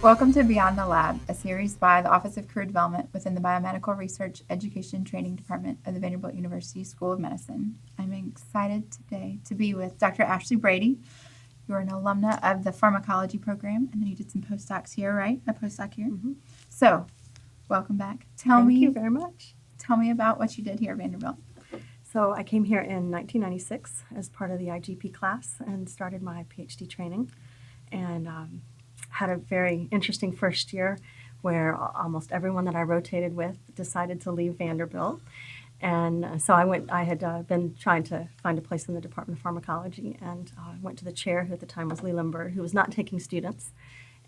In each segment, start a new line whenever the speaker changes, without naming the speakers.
Welcome to Beyond the Lab, a series by the Office of Career Development within the Biomedical Research, Education, and Training Department of the Vanderbilt University School of Medicine. I'm excited today to be with Dr. Ashley Brady. You're an alumna of the pharmacology program, and then you did some postdocs here, right? A postdoc here.
Mm-hmm.
So, welcome back.
Thank you very much.
Tell me about what you did here at Vanderbilt.
So I came here in 1996 as part of the IGP class and started my PhD training, and had a very interesting first year where almost everyone that I rotated with decided to leave Vanderbilt. And so I had been trying to find a place in the Department of Pharmacology, and went to the chair, who at the time was Lee Limber, who was not taking students,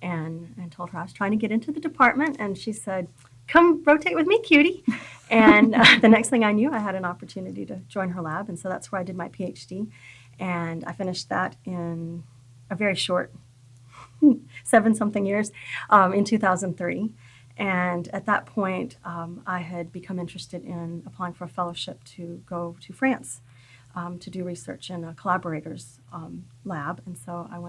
and told her I was trying to get into the department, and she said, "Come rotate with me, cutie." And the next thing I knew, I had an opportunity to join her lab, and so that's where I did my PhD. And I finished that in a very short 7-something years, in 2003. And at that point, I had become interested in applying for a fellowship to go to France to do research in a collaborator's lab. And so I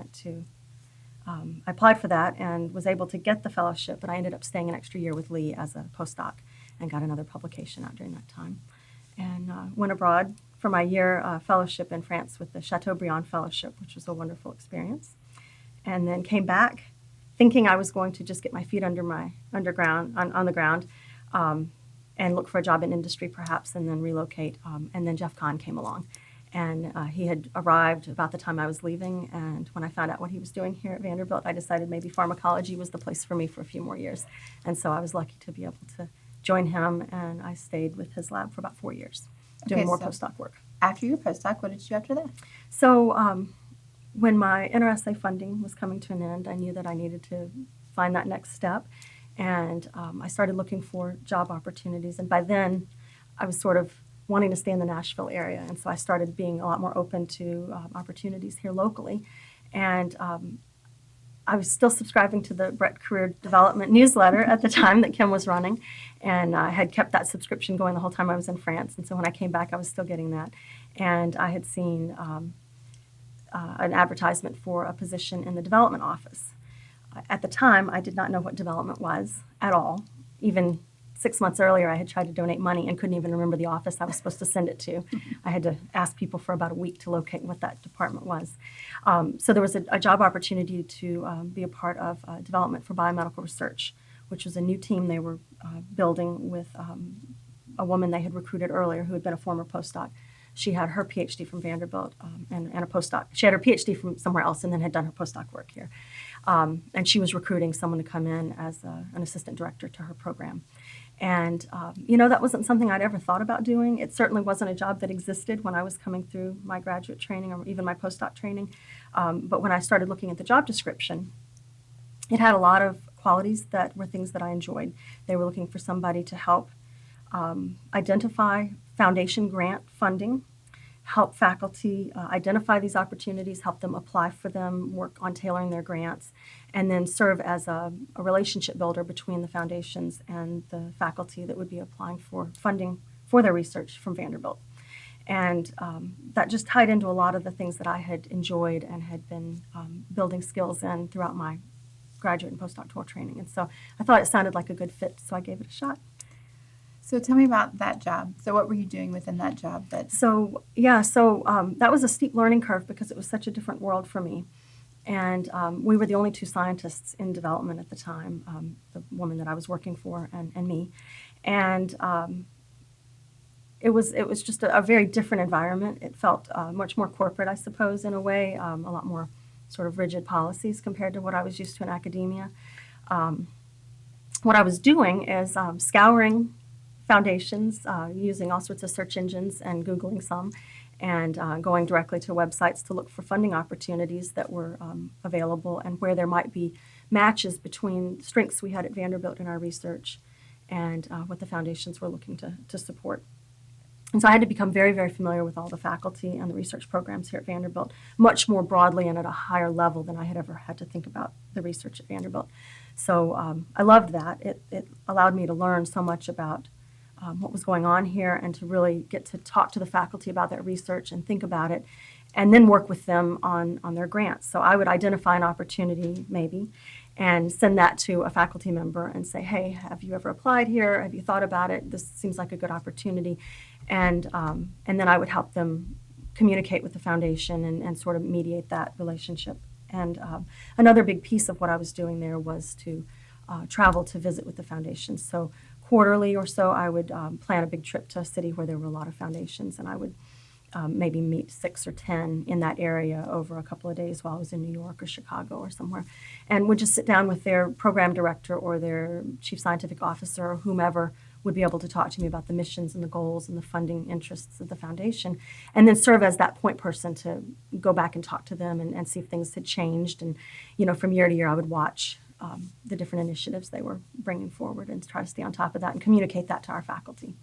I applied for that and was able to get the fellowship, but I ended up staying an extra year with Lee as a postdoc and got another publication out during that time. And went abroad for my year fellowship in France with the Chateaubriand Fellowship, which was a wonderful experience. And then came back thinking I was going to just get my feet on the ground, and look for a job in industry perhaps, and then relocate. And then Jeff Kahn came along. And he had arrived about the time I was leaving, and when I found out what he was doing here at Vanderbilt, I decided maybe pharmacology was the place for me for a few more years. And so I was lucky to be able to join him, and I stayed with his lab for about 4 years, doing more postdoc work.
After your postdoc, what did you do after that?
So when my NRSA funding was coming to an end, I knew that I needed to find that next step, and I started looking for job opportunities. And by then, I was sort of wanting to stay in the Nashville area, and so I started being a lot more open to opportunities here locally. And I was still subscribing to the BRET Career Development newsletter at the time that Kim was running, and I had kept that subscription going the whole time I was in France. And so when I came back, I was still getting that. And I had seen an advertisement for a position in the development office. At the time, I did not know what development was at all. Even 6 months earlier, I had tried to donate money and couldn't even remember the office I was supposed to send it to. I had to ask people for about a week to locate what that department was. So there was a job opportunity to be a part of development for biomedical research, which was a new team they were building with a woman they had recruited earlier who had been a former postdoc. She had her PhD from Vanderbilt and a postdoc. She had her PhD from somewhere else and then had done her postdoc work here. And she was recruiting someone to come in as an assistant director to her program. And, that wasn't something I'd ever thought about doing. It certainly wasn't a job that existed when I was coming through my graduate training or even my postdoc training. But when I started looking at the job description, it had a lot of qualities that were things that I enjoyed. They were looking for somebody to help identify foundation grant funding, help faculty identify these opportunities, help them apply for them, work on tailoring their grants, and then serve as a relationship builder between the foundations and the faculty that would be applying for funding for their research from Vanderbilt. And that just tied into a lot of the things that I had enjoyed and had been building skills in throughout my graduate and postdoctoral training. And so I thought it sounded like a good fit, so I gave it a shot.
So tell me about that job. So what were you doing within that job? That
was a steep learning curve because it was such a different world for me. And we were the only two scientists in development at the time, the woman that I was working for and me. And it was just a very different environment. It felt much more corporate, I suppose, in a way, a lot more sort of rigid policies compared to what I was used to in academia. What I was doing is scouring foundations, using all sorts of search engines and Googling some, and going directly to websites to look for funding opportunities that were available and where there might be matches between strengths we had at Vanderbilt in our research and what the foundations were looking to support. And so I had to become very, very familiar with all the faculty and the research programs here at Vanderbilt, much more broadly and at a higher level than I had ever had to think about the research at Vanderbilt. So I loved that. It allowed me to learn so much about what was going on here and to really get to talk to the faculty about that research and think about it and then work with them on their grants. So I would identify an opportunity maybe and send that to a faculty member and say, hey, have you ever applied here? Have you thought about it? This seems like a good opportunity. And then I would help them communicate with the foundation and sort of mediate that relationship. And another big piece of what I was doing there was to travel to visit with the foundations. So quarterly or so, I would plan a big trip to a city where there were a lot of foundations, and I would maybe meet 6 or 10 in that area over a couple of days while I was in New York or Chicago or somewhere, and would just sit down with their program director or their chief scientific officer or whomever would be able to talk to me about the missions and the goals and the funding interests of the foundation, and then serve as that point person to go back and talk to them and see if things had changed. And, from year to year, I would watch the different initiatives they were bringing forward and try to stay on top of that and communicate that to our faculty.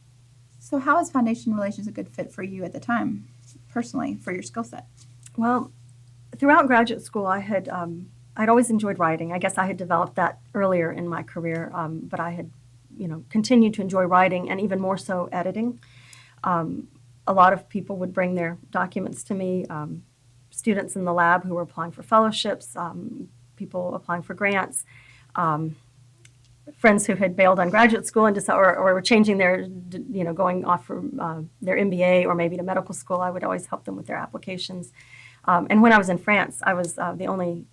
So how was foundation relations a good fit for you at the time, personally, for your skill set?
Well, throughout graduate school, I'd always enjoyed writing. I guess I had developed that earlier in my career, but I had, continued to enjoy writing and even more so editing. A lot of people would bring their documents to me, students in the lab who were applying for fellowships, people applying for grants, friends who had bailed on graduate school and or were changing their, going off for their MBA or maybe to medical school. I would always help them with their applications. And when I was in France, I was the only,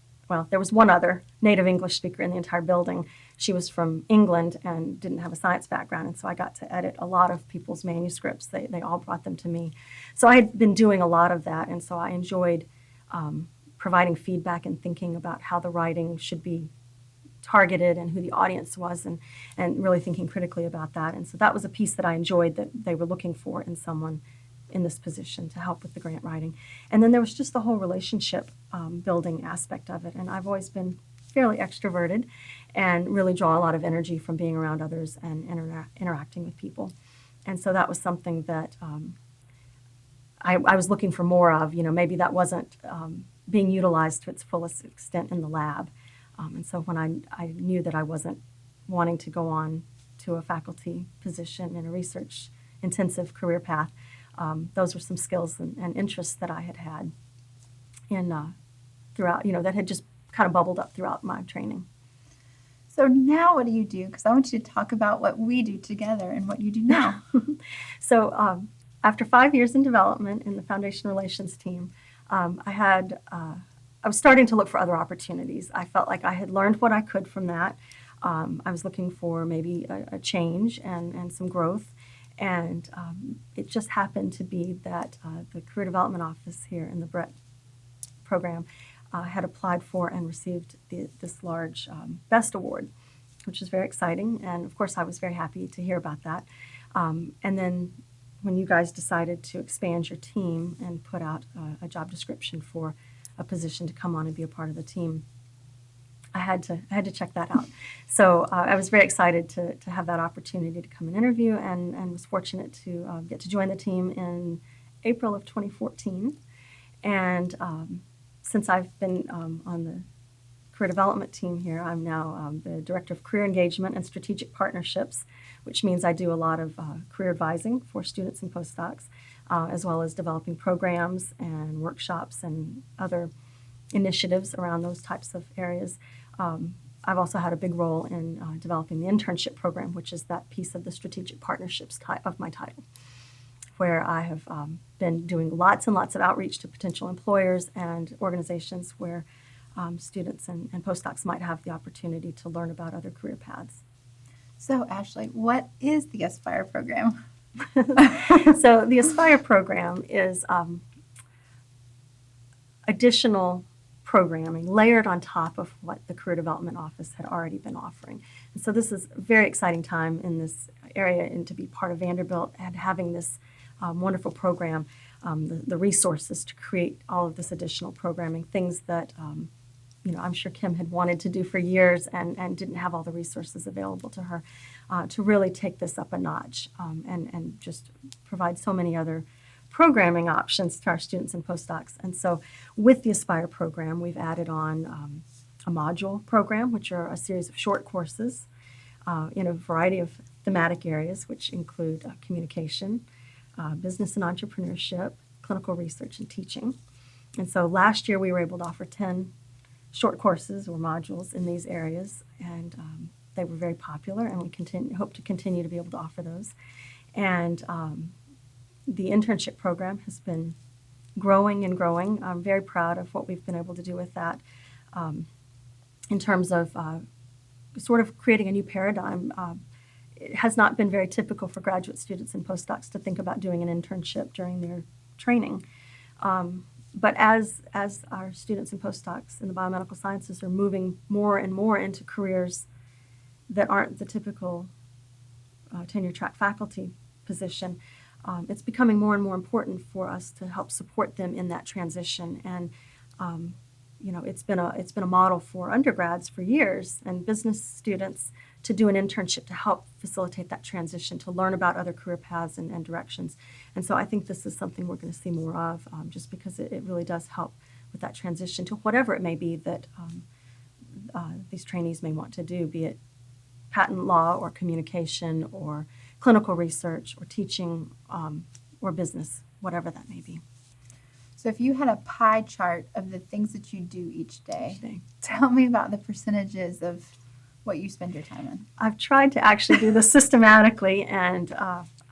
there was one other native English speaker in the entire building. She was from England and didn't have a science background, and so I got to edit a lot of people's manuscripts. They all brought them to me. So I had been doing a lot of that, and so I enjoyed providing feedback and thinking about how the writing should be targeted and who the audience was, and really thinking critically about that. And so that was a piece that I enjoyed, that they were looking for in someone in this position to help with the grant writing. And then there was just the whole relationship building aspect of it. And I've always been fairly extroverted and really draw a lot of energy from being around others and interacting with people. And so that was something that I was looking for more of. Maybe that wasn't being utilized to its fullest extent in the lab. And so when I knew that I wasn't wanting to go on to a faculty position in a research-intensive career path, those were some skills and interests that I had in throughout, that had just kind of bubbled up throughout my training.
So now what do you do? Because I want you to talk about what we do together and what you do now.
So after 5 years in development in the Foundation Relations team, I was starting to look for other opportunities. I felt like I had learned what I could from that. I was looking for maybe a change and some growth. And it just happened to be that the Career Development Office here in the BRET program had applied for and received this large BEST award, which was very exciting. And of course, I was very happy to hear about that. And then when you guys decided to expand your team and put out a job description for a position to come on and be a part of the team, I had to check that out. So I was very excited to have that opportunity to come and interview, and was fortunate to get to join the team in April of 2014. And since I've been on the career development team here, I'm now the Director of Career Engagement and Strategic Partnerships, which means I do a lot of career advising for students and postdocs, as well as developing programs and workshops and other initiatives around those types of areas. I've also had a big role in developing the internship program, which is that piece of the strategic partnerships of my title, where I have been doing lots and lots of outreach to potential employers and organizations where students and postdocs might have the opportunity to learn about other career paths.
So, Ashley, what is the Aspire program?
So the Aspire program is additional programming layered on top of what the Career Development Office had already been offering. And so this is a very exciting time in this area, and to be part of Vanderbilt and having this wonderful program, the resources to create all of this additional programming, things that I'm sure Kim had wanted to do for years and didn't have all the resources available to her, to really take this up a notch and just provide so many other programming options to our students and postdocs. And so with the Aspire program, we've added on a module program, which are a series of short courses in a variety of thematic areas, which include communication, business and entrepreneurship, clinical research, and teaching. And so last year we were able to offer 10 short courses or modules in these areas, and they were very popular, and we hope to continue to be able to offer those. And the internship program has been growing and growing. I'm very proud of what we've been able to do with that in terms of sort of creating a new paradigm. It has not been very typical for graduate students and postdocs to think about doing an internship during their training. But as our students and postdocs in the biomedical sciences are moving more and more into careers that aren't the typical tenure track faculty position, it's becoming more and more important for us to help support them in that transition. And it's been a model for undergrads for years and business students to do an internship to help facilitate that transition, to learn about other career paths and directions. And so I think this is something we're going to see more of, just because it really does help with that transition to whatever it may be that these trainees may want to do, be it patent law or communication or clinical research or teaching or business, whatever that may be.
So if you had a pie chart of the things that you do each day, tell me about the percentages of what you spend your time in.
I've tried to actually do this systematically, and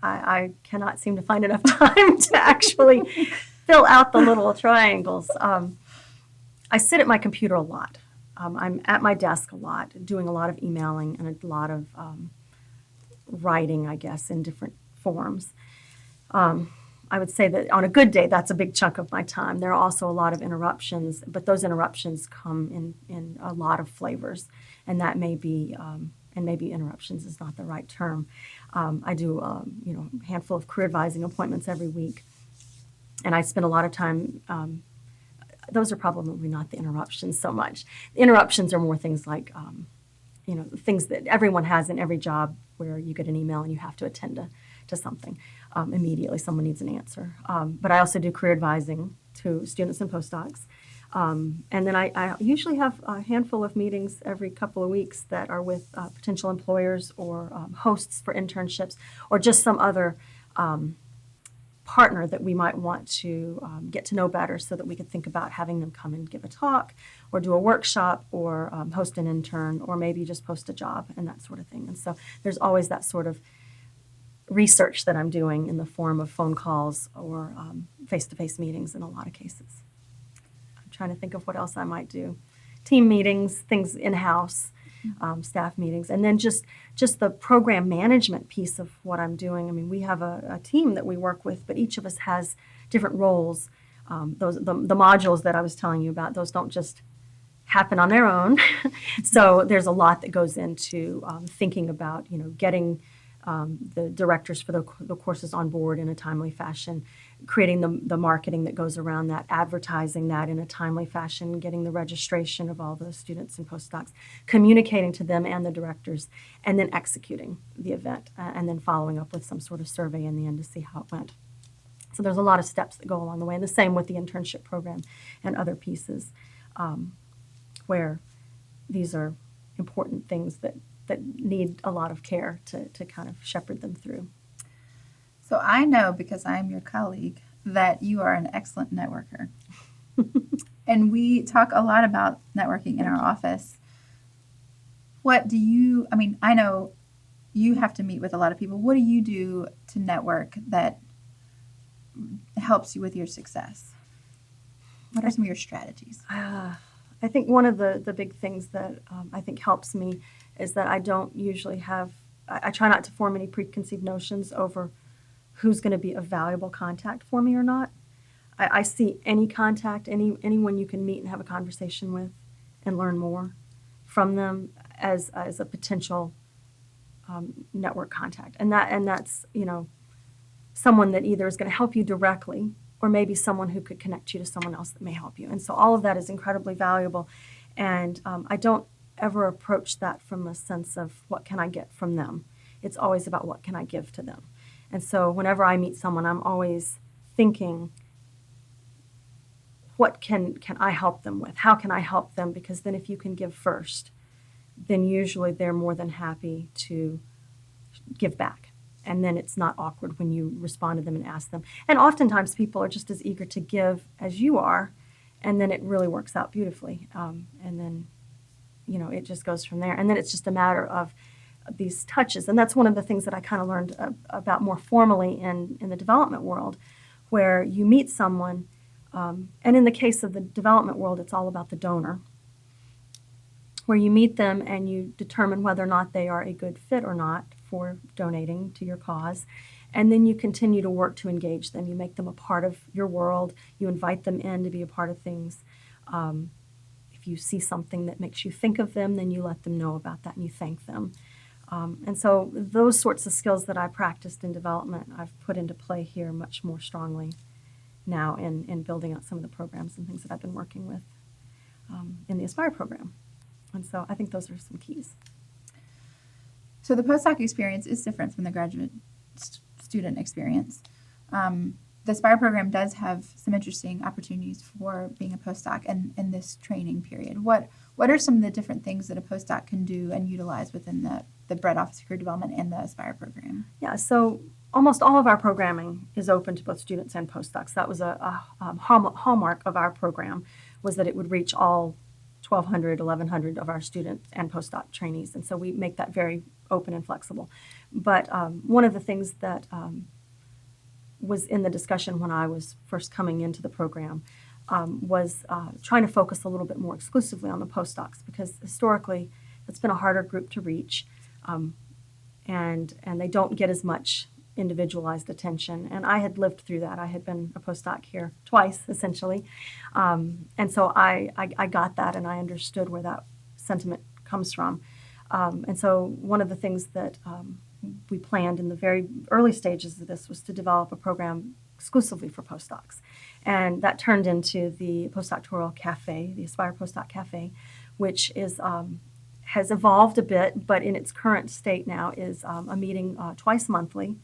I cannot seem to find enough time to actually fill out the little triangles. I sit at my computer a lot. I'm at my desk a lot, doing a lot of emailing and a lot of writing, I guess, in different forms. I would say that on a good day, that's a big chunk of my time. There are also a lot of interruptions, but those interruptions come in a lot of flavors, and that may be, and maybe interruptions is not the right term. I do, a handful of career advising appointments every week, and I spend a lot of time. Those are probably not the interruptions so much. The interruptions are more things like, things that everyone has in every job where you get an email and you have to attend to something immediately. Someone needs an answer. But I also do career advising to students and postdocs. And then I usually have a handful of meetings every couple of weeks that are with potential employers or hosts for internships or just some other partner that we might want to get to know better so that we could think about having them come and give a talk or do a workshop or host an intern or maybe just post a job and that sort of thing. And so there's always that sort of research that I'm doing in the form of phone calls or face-to-face meetings in a lot of cases. I'm trying to think of what else I might do. Team meetings, things in-house, staff meetings, and then just the program management piece of what I'm doing. I mean, we have a team that we work with, but each of us has different roles. The modules that I was telling you about, those don't just happen on their own. So there's a lot that goes into thinking about, getting the directors for the courses on board in a timely fashion, creating the marketing that goes around that, advertising that in a timely fashion, getting the registration of all the students and postdocs, communicating to them and the directors, and then executing the event, and then following up with some sort of survey in the end to see how it went. So there's a lot of steps that go along the way, and the same with the internship program and other pieces where these are important things that need a lot of care to kind of shepherd them through.
So I know, because I am your colleague, that you are an excellent networker. And we talk a lot about networking in our office. I know you have to meet with a lot of people. What do you do to network that helps you with your success? What are some of your strategies?
I think one of the big things that I think helps me is that I don't usually I try not to form any preconceived notions over who's going to be a valuable contact for me or not. I see any contact, anyone you can meet and have a conversation with and learn more from them as a potential network contact. And that's, someone that either is going to help you directly or maybe someone who could connect you to someone else that may help you. And so all of that is incredibly valuable. And I don't ever approach that from a sense of what can I get from them. It's always about what can I give to them. And so whenever I meet someone, I'm always thinking, what can I help them with? How can I help them? Because then if you can give first, then usually they're more than happy to give back. And then it's not awkward when you respond to them and ask them. And oftentimes people are just as eager to give as you are. and then it really works out beautifully. And then, it just goes from there. And then it's just a matter of these touches. And that's one of the things that I kind of learned about more formally in the development world, where you meet someone, and in the case of the development world, it's all about the donor, where you meet them and you determine whether or not they are a good fit or not for donating to your cause. And then you continue to work to engage them. You make them a part of your world. You invite them in to be a part of things. If you see something that makes you think of them, then you let them know about that and you thank them. And so those sorts of skills that I practiced in development, I've put into play here much more strongly now in building out some of the programs and things that I've been working with in the Aspire program. And so I think those are some keys.
So the postdoc experience is different from the graduate student experience. The Aspire program does have some interesting opportunities for being a postdoc in this training period. What are some of the different things that a postdoc can do and utilize within the BRET Office of Career Development and the Aspire program?
Yeah, so almost all of our programming is open to both students and postdocs. That was a hallmark of our program, was that it would reach all 1,200, 1,100 of our student and postdoc trainees. And so we make that very open and flexible. But one of the things that was in the discussion when I was first coming into the program was trying to focus a little bit more exclusively on the postdocs, because historically it's been a harder group to reach, and they don't get as much individualized attention. And I had lived through that. I had been a postdoc here twice, essentially. And so I got that, and I understood where that sentiment comes from. And so one of the things that we planned in the very early stages of this was to develop a program exclusively for postdocs. And that turned into the Postdoctoral Cafe, the Aspire Postdoc Cafe, which is has evolved a bit, but in its current state now is a meeting twice monthly,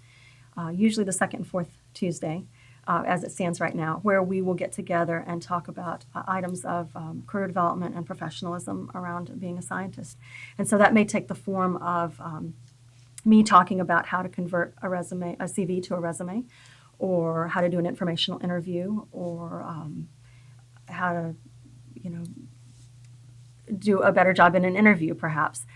usually the second and fourth Tuesday, as it stands right now, where we will get together and talk about items of career development and professionalism around being a scientist. And so that may take the form of me talking about how to convert a CV to a resume, or how to do an informational interview, or how to, do a better job in an interview, perhaps.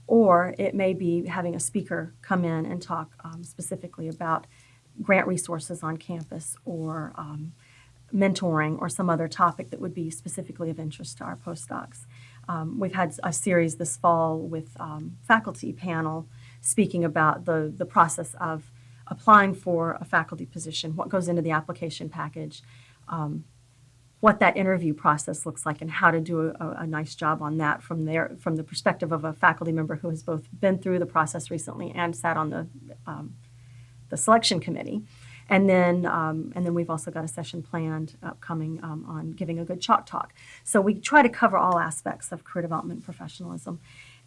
Or it may be having a speaker come in and talk specifically about grant resources on campus, or mentoring, or some other topic that would be specifically of interest to our postdocs. We've had a series this fall with faculty panel speaking about the process of applying for a faculty position, what goes into the application package, what that interview process looks like, and how to do a nice job on that from the perspective of a faculty member who has both been through the process recently and sat on the selection committee. And then we've also got a session planned upcoming on giving a good chalk talk. So we try to cover all aspects of career development and professionalism.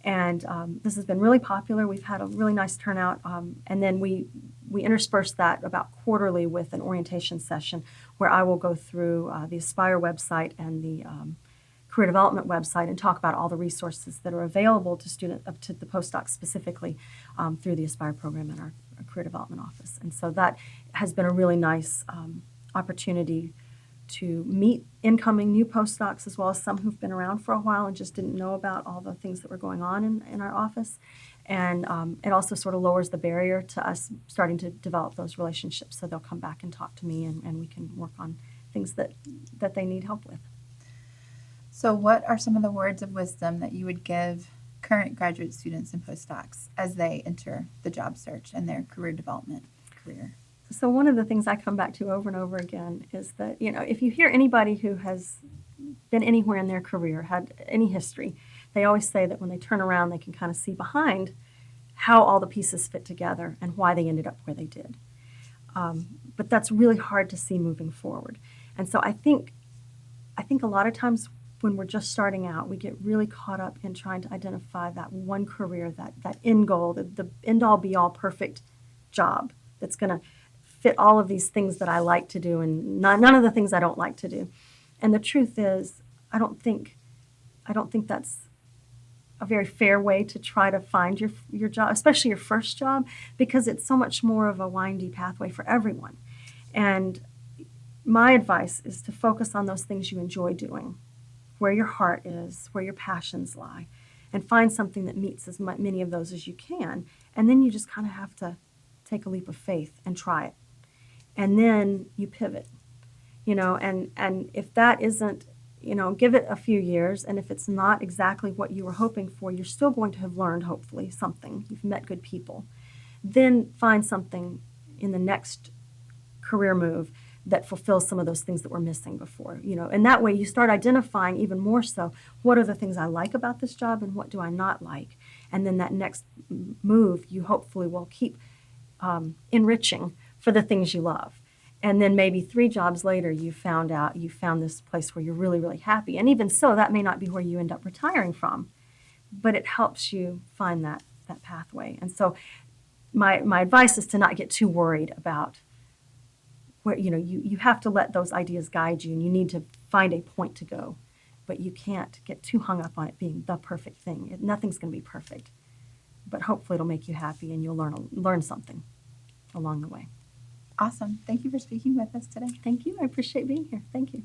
And this has been really popular. We've had a really nice turnout. And then we intersperse that about quarterly with an orientation session where I will go through the Aspire website and the career development website and talk about all the resources that are available to the postdocs specifically through the Aspire program in our career development office. And so that has been a really nice opportunity to meet incoming new postdocs, as well as some who've been around for a while and just didn't know about all the things that were going on in our office. And it also sort of lowers the barrier to us starting to develop those relationships, so they'll come back and talk to me, and we can work on things that they need help with.
So what are some of the words of wisdom that you would give current graduate students and postdocs as they enter the job search and their career development career?
So one of the things I come back to over and over again is that, if you hear anybody who has been anywhere in their career, had any history, they always say that when they turn around, they can kind of see behind how all the pieces fit together and why they ended up where they did. But that's really hard to see moving forward. And so I think a lot of times when we're just starting out, we get really caught up in trying to identify that one career, that end goal, the end-all be-all perfect job that's going to fit all of these things that I like to do and none of the things I don't like to do. And the truth is, I don't think that's a very fair way to try to find your job, especially your first job, because it's so much more of a windy pathway for everyone. And my advice is to focus on those things you enjoy doing, where your heart is, where your passions lie, and find something that meets as many of those as you can. And then you just kind of have to take a leap of faith and try it. And then you pivot, and if that isn't, give it a few years, and if it's not exactly what you were hoping for, you're still going to have learned, hopefully, something. You've met good people. Then find something in the next career move that fulfills some of those things that were missing before, and that way you start identifying even more so, what are the things I like about this job and what do I not like? And then that next move, you hopefully will keep enriching for the things you love. And then maybe 3 jobs later, you found this place where you're really, really happy. And even so, that may not be where you end up retiring from, but it helps you find that pathway. And so my advice is to not get too worried about where, you have to let those ideas guide you, and you need to find a point to go. But you can't get too hung up on it being the perfect thing. Nothing's going to be perfect. But hopefully it'll make you happy, and you'll learn something along the way.
Awesome. Thank you for speaking with us today.
Thank you. I appreciate being here. Thank you.